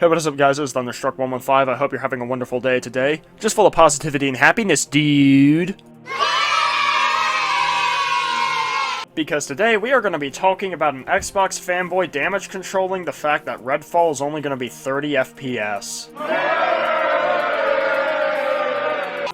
Hey, what is up, guys? It's Thunderstruck115. I hope you're having a wonderful day today. Just full of positivity and happiness, dude. Because today we are going to be talking about an Xbox fanboy damage controlling the fact that Redfall is only going to be 30 FPS.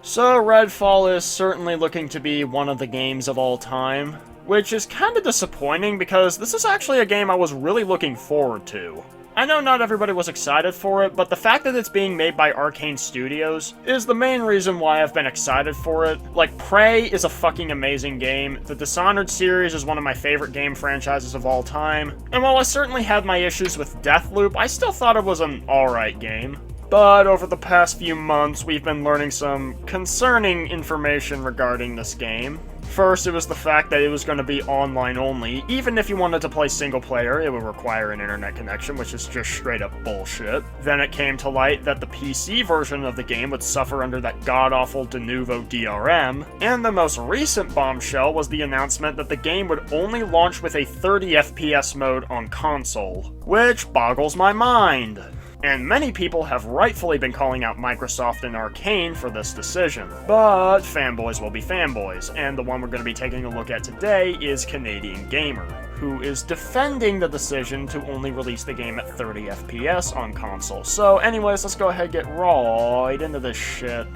So Redfall is certainly looking to be one of the games of all time, which is kind of disappointing because this is actually a game I was really looking forward to. I know not everybody was excited for it, but the fact that it's being made by Arkane Studios is the main reason why I've been excited for it. Like, Prey is a fucking amazing game, the Dishonored series is one of my favorite game franchises of all time, and while I certainly had my issues with Deathloop, I still thought it was an alright game. But over the past few months, we've been learning some concerning information regarding this game. First, it was the fact that it was going to be online only. Even if you wanted to play single player, it would require an internet connection, which is just straight up bullshit. Then it came to light that the PC version of the game would suffer under that god-awful de novo DRM. And the most recent bombshell was the announcement that the game would only launch with a 30 FPS mode on console, which boggles my mind. And many people have rightfully been calling out Microsoft and Arkane for this decision. But fanboys will be fanboys, and the one we're going to be taking a look at today is Canadian Gamer, who is defending the decision to only release the game at 30 FPS on console. So anyways, let's go ahead and get right into this shit.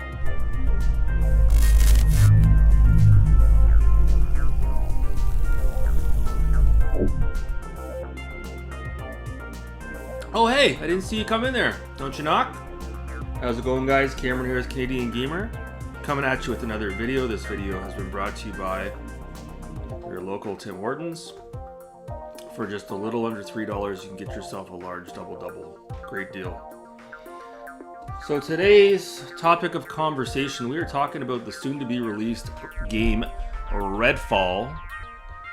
Oh hey, I didn't see you come in there. Don't you knock? How's it going, guys? Cameron here is Canadian Gamer, coming at you with another video. This video has been brought to you by your local Tim Hortons. For just a little under $3, you can get yourself a large double-double. Great deal. So today's topic of conversation, we are talking about the soon-to-be released game Redfall,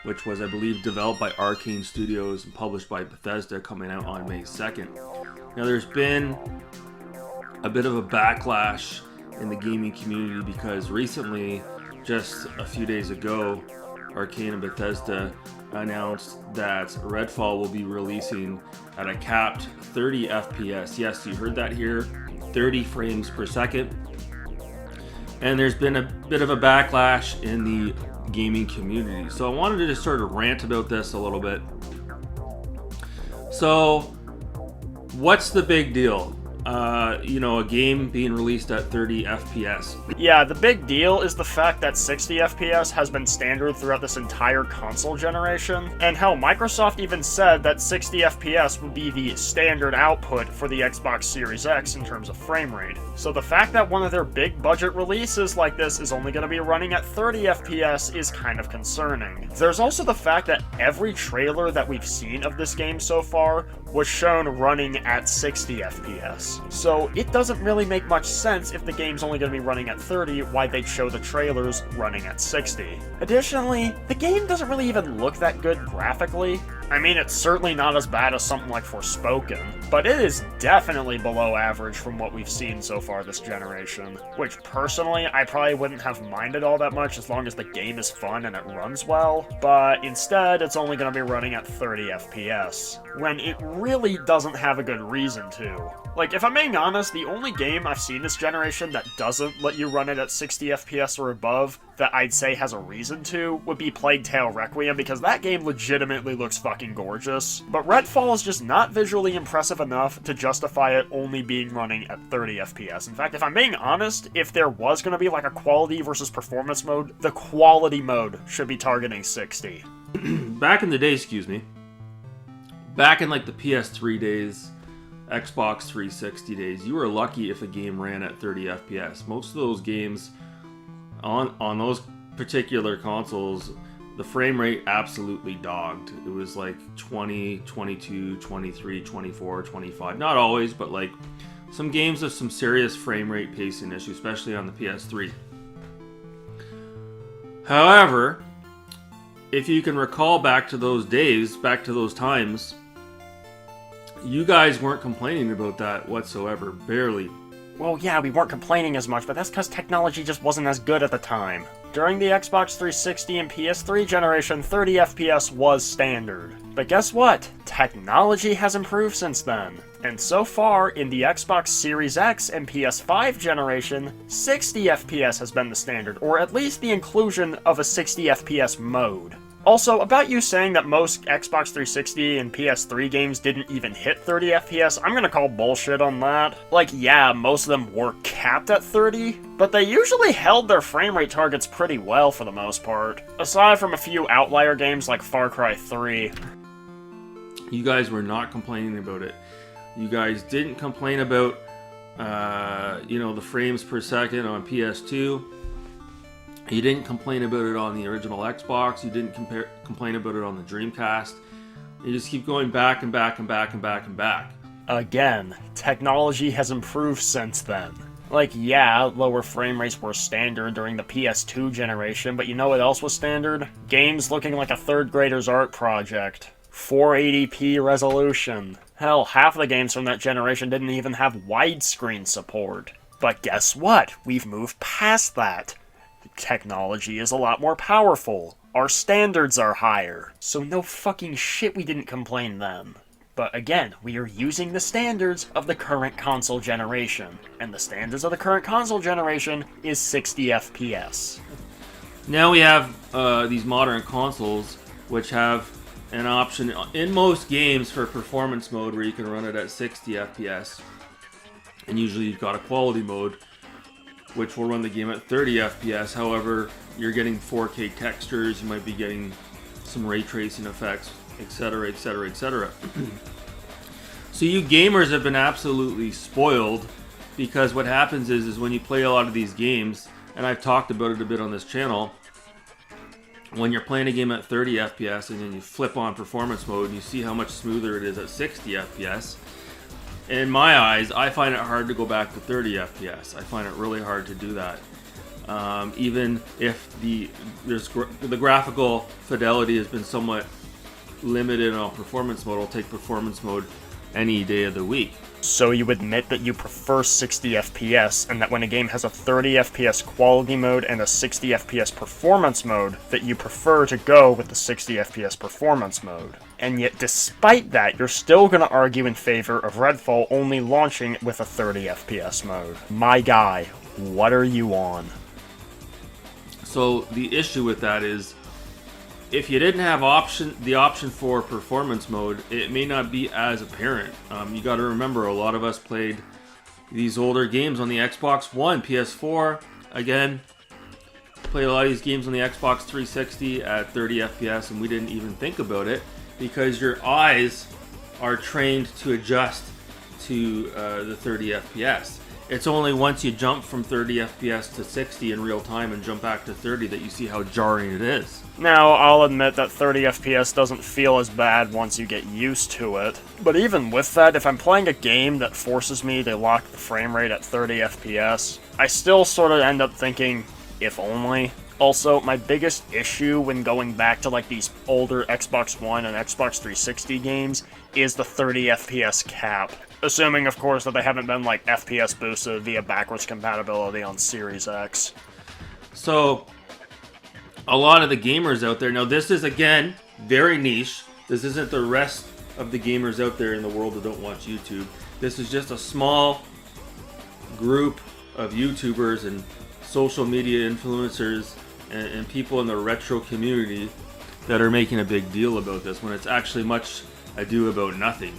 which was, I believe, developed by Arkane Studios and published by Bethesda, coming out on May 2nd. Now, there's been a bit of a backlash in the gaming community because recently, just a few days ago, Arkane and Bethesda announced that Redfall will be releasing at a capped 30 FPS. Yes, you heard that here, 30 frames per second. And there's been a bit of a backlash in the gaming community. So I wanted to just sort of rant about this a little bit. So what's the big deal? A game being released at 30 FPS. Yeah, the big deal is the fact that 60 FPS has been standard throughout this entire console generation, and hell, Microsoft even said that 60 FPS would be the standard output for the Xbox Series X in terms of frame rate. So the fact that one of their big budget releases like this is only going to be running at 30 FPS is kind of concerning. There's also the fact that every trailer that we've seen of this game so far was shown running at 60 FPS. So it doesn't really make much sense if the game's only going to be running at 30, why they'd show the trailers running at 60. Additionally, the game doesn't really even look that good graphically. I mean, it's certainly not as bad as something like Forspoken, but it is definitely below average from what we've seen so far this generation, which personally, I probably wouldn't have minded all that much as long as the game is fun and it runs well, but instead, it's only going to be running at 30 FPS, when it really doesn't have a good reason to. Like, if I'm being honest, the only game I've seen this generation that doesn't let you run it at 60 FPS or above that I'd say has a reason to would be Plague Tale Requiem, because that game legitimately looks fucking gorgeous. But Redfall is just not visually impressive enough to justify it only being running at 30 FPS. In fact, if I'm being honest, if there was going to be like a quality versus performance mode, the quality mode should be targeting 60. Back in the day, back in like the PS3 days, Xbox 360 days, you were lucky if a game ran at 30 FPS. Most of those games on those particular consoles, the frame rate absolutely dogged. It was like 20, 22, 23, 24, 25. Not always, but like some games with some serious frame rate pacing issues, especially on the PS3. However, if you can recall back to those days, back to those times, you guys weren't complaining about that whatsoever, barely. Well, yeah, we weren't complaining as much, but that's because technology just wasn't as good at the time. During the Xbox 360 and PS3 generation, 30 FPS was standard. But guess what? Technology has improved since then. And so far, in the Xbox Series X and PS5 generation, 60 FPS has been the standard, or at least the inclusion of a 60 FPS mode. Also, about you saying that most Xbox 360 and PS3 games didn't even hit 30 FPS, I'm gonna call bullshit on that. Like, yeah, most of them were capped at 30, but they usually held their frame rate targets pretty well for the most part. Aside from a few outlier games like Far Cry 3. You guys were not complaining about it. You guys didn't complain about, the frames per second on PS2. You didn't complain about it on the original Xbox. You didn't complain about it on the Dreamcast. You just keep going back and back and back and back and back. Again, technology has improved since then. Like, yeah, lower frame rates were standard during the PS2 generation, but you know what else was standard? Games looking like a third grader's art project. 480p resolution. Hell, half of the games from that generation didn't even have widescreen support. But guess what? We've moved past that. Technology is a lot more powerful. Our standards are higher. So no fucking shit we didn't complain then. But again, we are using the standards of the current console generation. And the standards of the current console generation is 60 FPS. Now we have these modern consoles, which have an option in most games for performance mode where you can run it at 60 FPS. And usually you've got a quality mode, which will run the game at 30 FPS. However, you're getting 4K textures, you might be getting some ray tracing effects, etc, etc, etc. So you gamers have been absolutely spoiled, because what happens is when you play a lot of these games, and I've talked about it a bit on this channel, when you're playing a game at 30 FPS and then you flip on performance mode and you see how much smoother it is at 60 FPS, in my eyes, I find it hard to go back to 30 FPS. I find it really hard to do that. Even if the graphical fidelity has been somewhat limited on performance mode, I'll take performance mode any day of the week. So you admit that you prefer 60 FPS, and that when a game has a 30 FPS quality mode and a 60 FPS performance mode, that you prefer to go with the 60 FPS performance mode. And yet, despite that, you're still going to argue in favor of Redfall only launching with a 30 FPS mode. My guy, what are you on? So the issue with that is, if you didn't have the option for performance mode, it may not be as apparent. You got to remember, a lot of us played these older games on the Xbox One, PS4. Again, played a lot of these games on the Xbox 360 at 30 FPS, and we didn't even think about it because your eyes are trained to adjust to the 30 FPS. It's only once you jump from 30 FPS to 60 in real time and jump back to 30 that you see how jarring it is. Now, I'll admit that 30 FPS doesn't feel as bad once you get used to it. But even with that, if I'm playing a game that forces me to lock the frame rate at 30 FPS, I still sort of end up thinking, if only. Also, my biggest issue when going back to like these older Xbox One and Xbox 360 games is the 30 FPS cap. Assuming, of course, that they haven't been like FPS boosted via backwards compatibility on Series X. So, a lot of the gamers out there, now this is again very niche. This isn't the rest of the gamers out there in the world that don't watch YouTube. This is just a small group of YouTubers and social media influencers and people in the retro community that are making a big deal about this when it's actually much ado about nothing.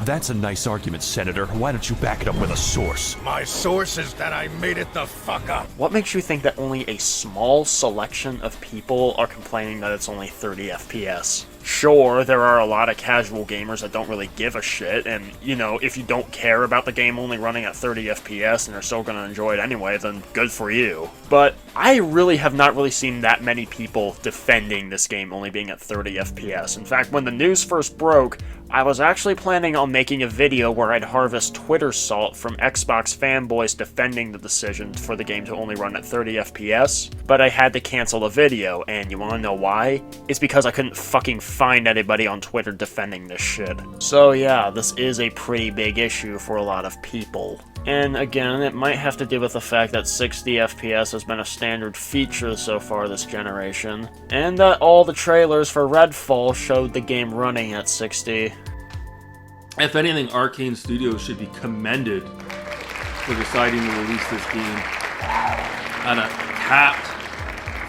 That's a nice argument, Senator. Why don't you back it up with a source? My source is that I made it the fuck up. What makes you think that only a small selection of people are complaining that it's only 30 FPS? Sure, there are a lot of casual gamers that don't really give a shit, and, you know, if you don't care about the game only running at 30 FPS and you're still gonna enjoy it anyway, then good for you. But I really have not really seen that many people defending this game only being at 30 FPS. In fact, when the news first broke, I was actually planning on making a video where I'd harvest Twitter salt from Xbox fanboys defending the decision for the game to only run at 30 FPS, but I had to cancel the video, and you wanna know why? It's because I couldn't fucking find anybody on Twitter defending this shit. So yeah, this is a pretty big issue for a lot of people. And again, it might have to do with the fact that 60 FPS has been a standard feature so far this generation, and that all the trailers for Redfall showed the game running at 60. If anything, Arkane Studios should be commended for deciding to release this game at a capped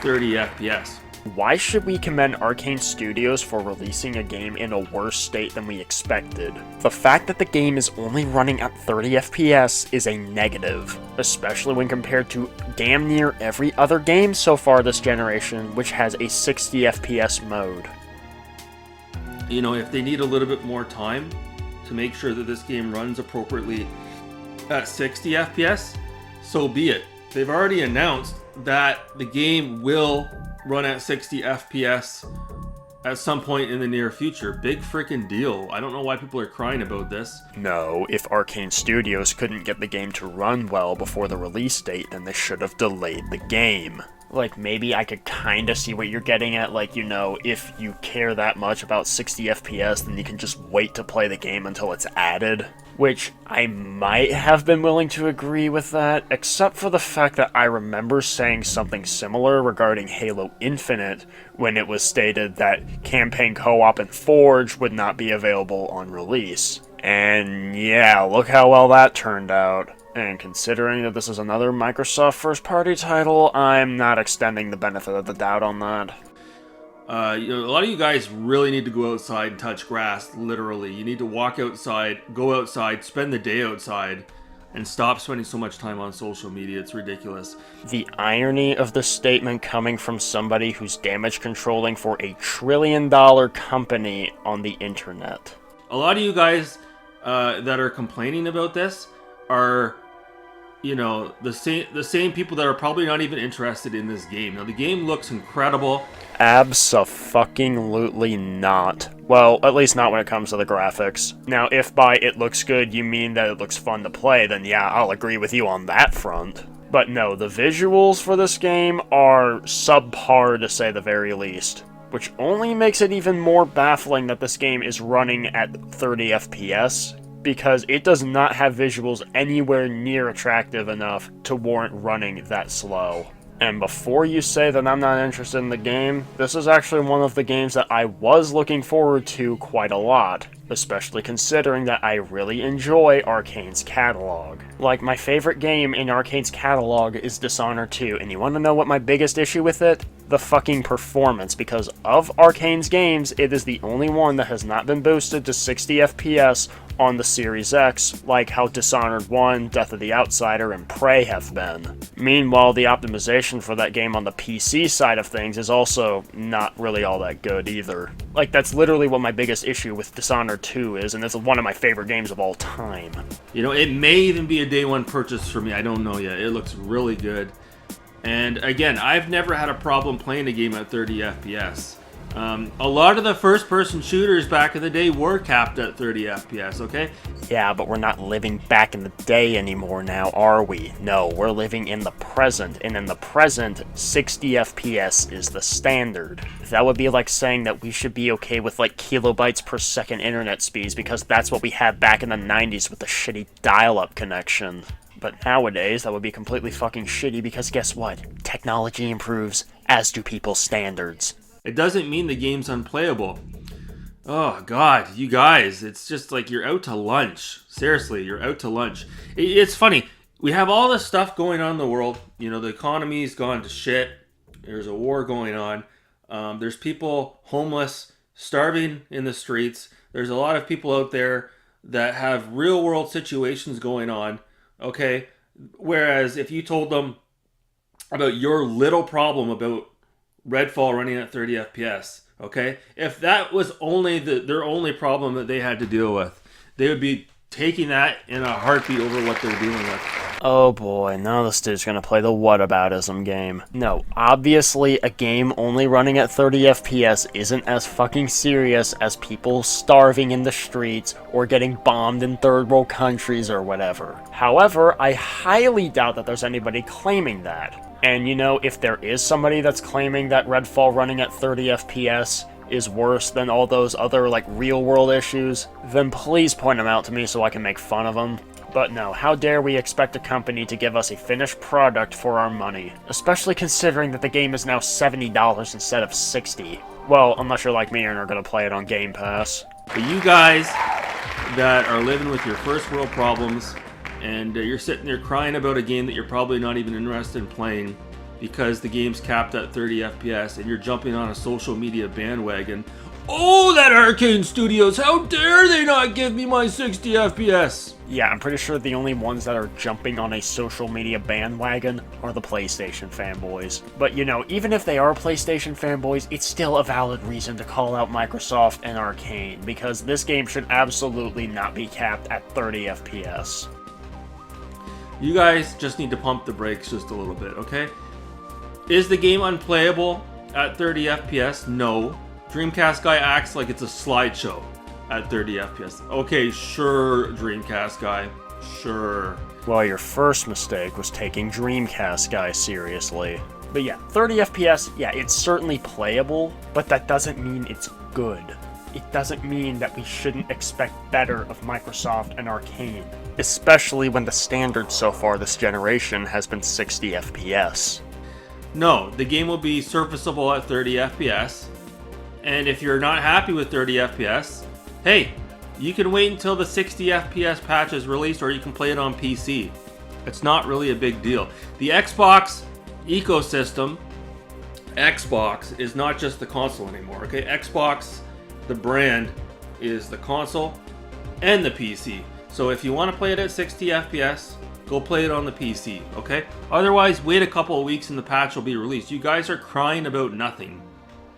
30 FPS. Why should we commend Arkane Studios for releasing a game in a worse state than we expected? The fact that the game is only running at 30 FPS is a negative, especially when compared to damn near every other game so far this generation which has a 60 FPS mode. You know, if they need a little bit more time to make sure that this game runs appropriately at 60 FPS, so be it. They've already announced that the game will run at 60 FPS at some point in the near future. Big freaking deal. I don't know why people are crying about this. No, if Arkane Studios couldn't get the game to run well before the release date, then they should have delayed the game. Like, maybe I could kinda see what you're getting at, like, you know, if you care that much about 60 FPS, then you can just wait to play the game until it's added. Which, I might have been willing to agree with that, except for the fact that I remember saying something similar regarding Halo Infinite, when it was stated that campaign co-op and Forge would not be available on release. And yeah, look how well that turned out. And considering that this is another Microsoft first-party title, I'm not extending the benefit of the doubt on that. You know, a lot of you guys really need to go outside and touch grass, literally. You need to walk outside, go outside, spend the day outside, and stop spending so much time on social media. It's ridiculous. The irony of this statement coming from somebody who's damage controlling for a $1 trillion company on the internet. A lot of you guys that are complaining about this are, you know, the same people that are probably not even interested in this game. Now, the game looks incredible. Abso-fucking-lutely not. Well, at least not when it comes to the graphics. Now, if by it looks good you mean that it looks fun to play, then yeah, I'll agree with you on that front. But no, the visuals for this game are subpar to say the very least, which only makes it even more baffling that this game is running at 30 FPS, because it does not have visuals anywhere near attractive enough to warrant running that slow. And before you say that I'm not interested in the game, this is actually one of the games that I was looking forward to quite a lot, especially considering that I really enjoy Arkane's catalog. Like, my favorite game in Arkane's catalog is Dishonored 2, and you want to know what my biggest issue with it? The fucking performance, because of Arkane's games, it is the only one that has not been boosted to 60 FPS on the Series X, like how Dishonored 1, Death of the Outsider, and Prey have been. Meanwhile, the optimization for that game on the PC side of things is also not really all that good either. Like, that's literally what my biggest issue with Dishonored 2 is, and it's one of my favorite games of all time. You know, it may even be a day one purchase for me. I don't know yet. It looks really good. And again, I've never had a problem playing a game at 30 FPS. A lot of the first-person shooters back in the day were capped at 30 FPS, okay? Yeah, but we're not living back in the day anymore now, are we? No, we're living in the present, and in the present, 60 FPS is the standard. That would be like saying that we should be okay with like kilobytes per second internet speeds because that's what we had back in the 90s with the shitty dial-up connection. But nowadays, that would be completely fucking shitty because guess what? Technology improves, as do people's standards. It doesn't mean the game's unplayable. Oh god, you guys, it's just like you're out to lunch. Seriously, you're out to lunch. It's funny, we have all this stuff going on in the world. You know, the economy's gone to shit. There's a war going on. There's people homeless, starving in the streets. There's a lot of people out there that have real world situations going on. Okay, whereas if you told them about your little problem about Redfall running at 30 FPS, okay, if that was only their only problem that they had to deal with, they would be taking that in a heartbeat over what they're dealing with. Oh boy, now this dude's gonna play the whataboutism game. No, obviously a game only running at 30 FPS isn't as fucking serious as people starving in the streets or getting bombed in third world countries or whatever. However, I highly doubt that there's anybody claiming that. And you know, if there is somebody that's claiming that Redfall running at 30 FPS is worse than all those other like real world issues, then please point them out to me so I can make fun of them. But no, how dare we expect a company to give us a finished product for our money, especially considering that the game is now $70 instead of $60. Well, unless you're like me and are gonna play it on Game Pass. But you guys that are living with your first world problems and you're sitting there crying about a game that you're probably not even interested in playing because the game's capped at 30 FPS and you're jumping on a social media bandwagon. Oh, that Arkane Studios, how dare they not give me my 60 FPS? Yeah, I'm pretty sure the only ones that are jumping on a social media bandwagon are the PlayStation fanboys. But you know, even if they are PlayStation fanboys, it's still a valid reason to call out Microsoft and Arkane, because this game should absolutely not be capped at 30 FPS. You guys just need to pump the brakes just a little bit, okay? Is the game unplayable at 30 FPS? No. Dreamcast guy acts like it's a slideshow at 30 FPS. Okay, sure, Dreamcast guy. Sure. Well, your first mistake was taking Dreamcast guy seriously. But yeah, 30 FPS, yeah, it's certainly playable, but that doesn't mean it's good. It doesn't mean that we shouldn't expect better of Microsoft and Arkane, especially when the standard so far this generation has been 60 FPS. No, the game will be serviceable at 30 FPS. And if you're not happy with 30 FPS, hey, you can wait until the 60 FPS patch is released, or you can play it on PC. It's not really a big deal. The Xbox ecosystem, Xbox is not just the console anymore, okay? Xbox, the brand, is the console and the PC. So if you want to play it at 60 FPS, go play it on the PC, okay? Otherwise, wait a couple of weeks and the patch will be released. You guys are crying about nothing.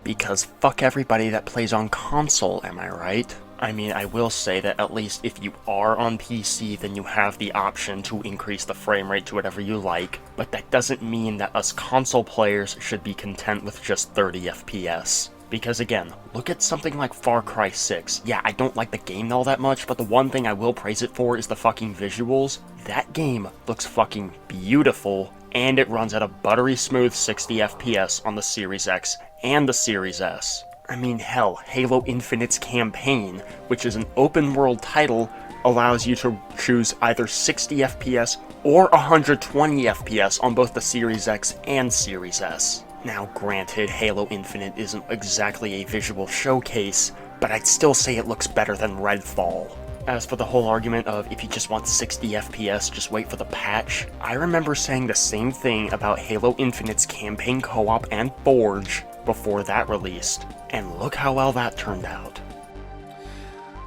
Because fuck everybody that plays on console, am I right? I mean, I will say that at least if you are on PC, then you have the option to increase the frame rate to whatever you like, but that doesn't mean that us console players should be content with just 30 FPS. Because again, look at something like Far Cry 6. Yeah, I don't like the game all that much, but the one thing I will praise it for is the fucking visuals. That game looks fucking beautiful, and it runs at a buttery smooth 60 FPS on the Series X and the Series S. I mean, hell, Halo Infinite's campaign, which is an open world title, allows you to choose either 60 FPS or 120 FPS on both the Series X and Series S. Now granted, Halo Infinite isn't exactly a visual showcase, but I'd still say it looks better than Redfall. As for the whole argument of if you just want 60 FPS, just wait for the patch, I remember saying the same thing about Halo Infinite's campaign co-op and Forge before that released, and look how well that turned out.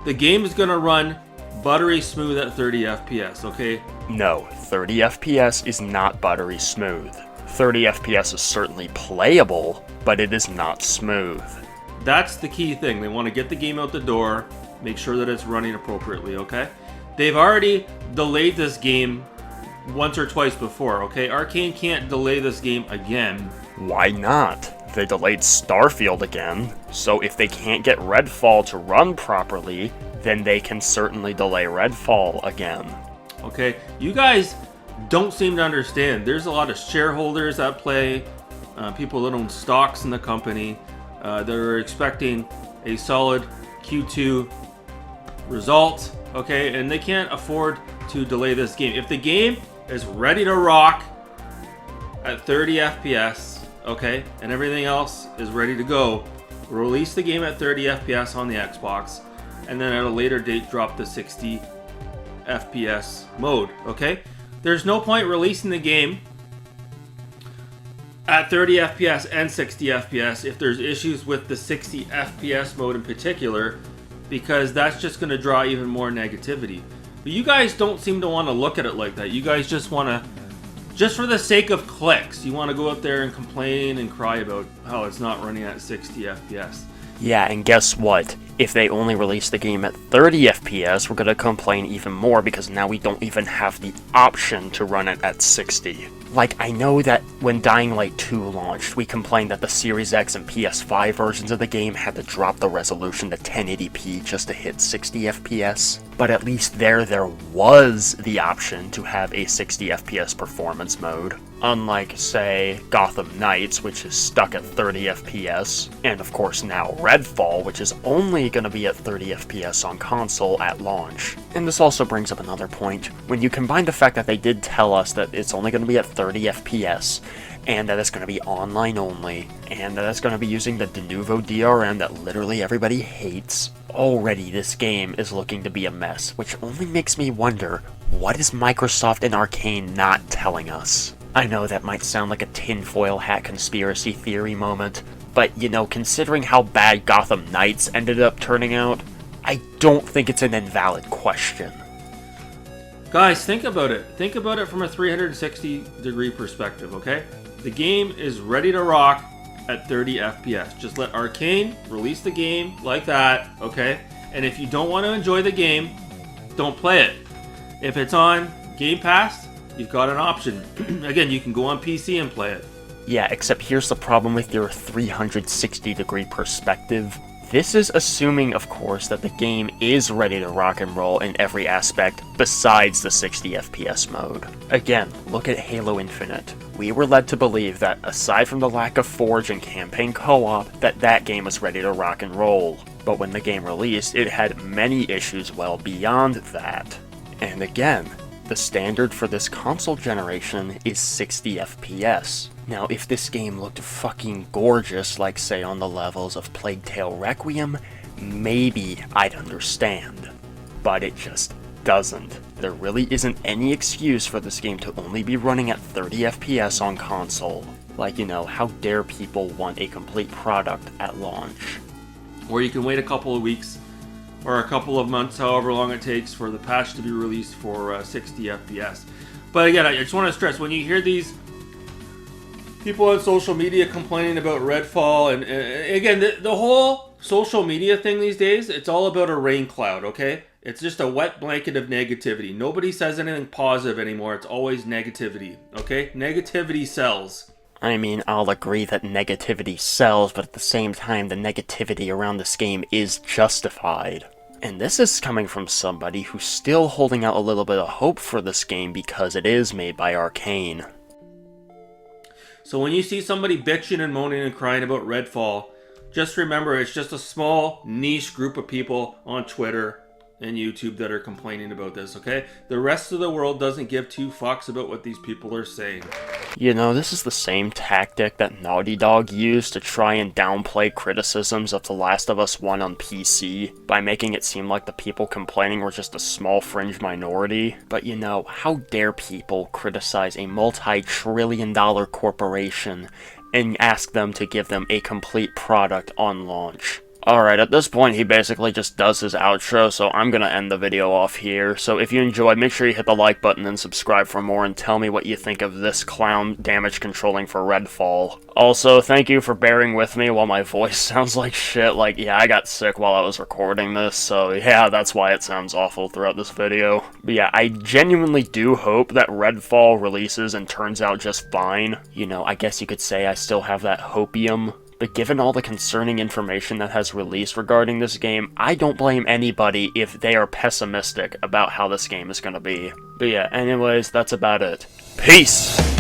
The game is gonna run buttery smooth at 30 FPS, okay? No, 30 FPS is not buttery smooth. 30 FPS is certainly playable, but it is not smooth. That's the key thing. They want to get the game out the door, make sure that it's running appropriately, okay? They've already delayed this game once or twice before, okay? Arkane can't delay this game again. Why not? They delayed Starfield again, so if they can't get Redfall to run properly, then they can certainly delay Redfall again. Okay, you guys don't seem to understand. There's a lot of shareholders at play, people that own stocks in the company, that are expecting a solid Q2 result, okay? And they can't afford to delay this game. If the game is ready to rock at 30 FPS, okay, and everything else is ready to go, release the game at 30 FPS on the Xbox, and then at a later date drop the 60 FPS mode, okay? There's no point releasing the game at 30 FPS and 60 FPS if there's issues with the 60 FPS mode in particular, because that's just going to draw even more negativity. But you guys don't seem to want to look at it like that. You guys just want to, just for the sake of clicks, you want to go out there and complain and cry about how it's not running at 60 FPS. Yeah, and guess what? If they only release the game at 30 FPS, we're gonna complain even more because now we don't even have the option to run it at 60. Like, I know that when Dying Light 2 launched, we complained that the Series X and PS5 versions of the game had to drop the resolution to 1080p just to hit 60 FPS. But at least there was the option to have a 60 FPS performance mode. Unlike, say, Gotham Knights, which is stuck at 30 FPS, and of course now Redfall, which is only going to be at 30 FPS on console at launch. And this also brings up another point. When you combine the fact that they did tell us that it's only going to be at 30 FPS, and that it's going to be online only, and that it's going to be using the de novo DRM that literally everybody hates, already this game is looking to be a mess, which only makes me wonder, what is Microsoft and Arkane not telling us? I know that might sound like a tinfoil hat conspiracy theory moment, but you know, considering how bad Gotham Knights ended up turning out, I don't think it's an invalid question. Guys, think about it. Think about it from a 360-degree perspective, okay? The game is ready to rock at 30 FPS. Just let Arkane release the game like that, okay? And if you don't want to enjoy the game, don't play it. If it's on Game Pass, you've got an option. Again, you can go on PC and play it. Yeah, except here's the problem with your 360-degree perspective. This is assuming, of course, that the game is ready to rock and roll in every aspect besides the 60 FPS mode. Again, look at Halo Infinite. We were led to believe that, aside from the lack of Forge and campaign co-op, that game was ready to rock and roll. But when the game released, it had many issues well beyond that. And again, the standard for this console generation is 60 FPS. Now, if this game looked fucking gorgeous, like say on the levels of Plague Tale Requiem, maybe I'd understand. But it just doesn't. There really isn't any excuse for this game to only be running at 30 FPS on console. Like, you know, how dare people want a complete product at launch? Or you can wait a couple of weeks or a couple of months, however long it takes for the patch to be released for 60 FPS. But again, I just want to stress, when you hear these people on social media complaining about Redfall, and again, the whole social media thing these days, it's all about a rain cloud, okay? It's just a wet blanket of negativity. Nobody says anything positive anymore. It's always negativity, okay? Negativity sells. I mean, I'll agree that negativity sells, but at the same time, the negativity around this game is justified. And this is coming from somebody who's still holding out a little bit of hope for this game because it is made by Arkane. So when you see somebody bitching and moaning and crying about Redfall, just remember it's just a small niche group of people on Twitter and YouTube that are complaining about this, okay? The rest of the world doesn't give two fucks about what these people are saying. You know, this is the same tactic that Naughty Dog used to try and downplay criticisms of The Last of Us 1 on PC, by making it seem like the people complaining were just a small fringe minority. But you know, how dare people criticize a multi-trillion-dollar corporation and ask them to give them a complete product on launch? Alright, at this point he basically just does his outro, so I'm gonna end the video off here. So if you enjoyed, make sure you hit the like button and subscribe for more, and tell me what you think of this clown damage controlling for Redfall. Also, thank you for bearing with me while my voice sounds like shit. Like, yeah, I got sick while I was recording this, so yeah, that's why it sounds awful throughout this video. But yeah, I genuinely do hope that Redfall releases and turns out just fine. You know, I guess you could say I still have that hopium. But given all the concerning information that has released regarding this game, I don't blame anybody if they are pessimistic about how this game is going to be. But yeah, anyways, that's about it. Peace!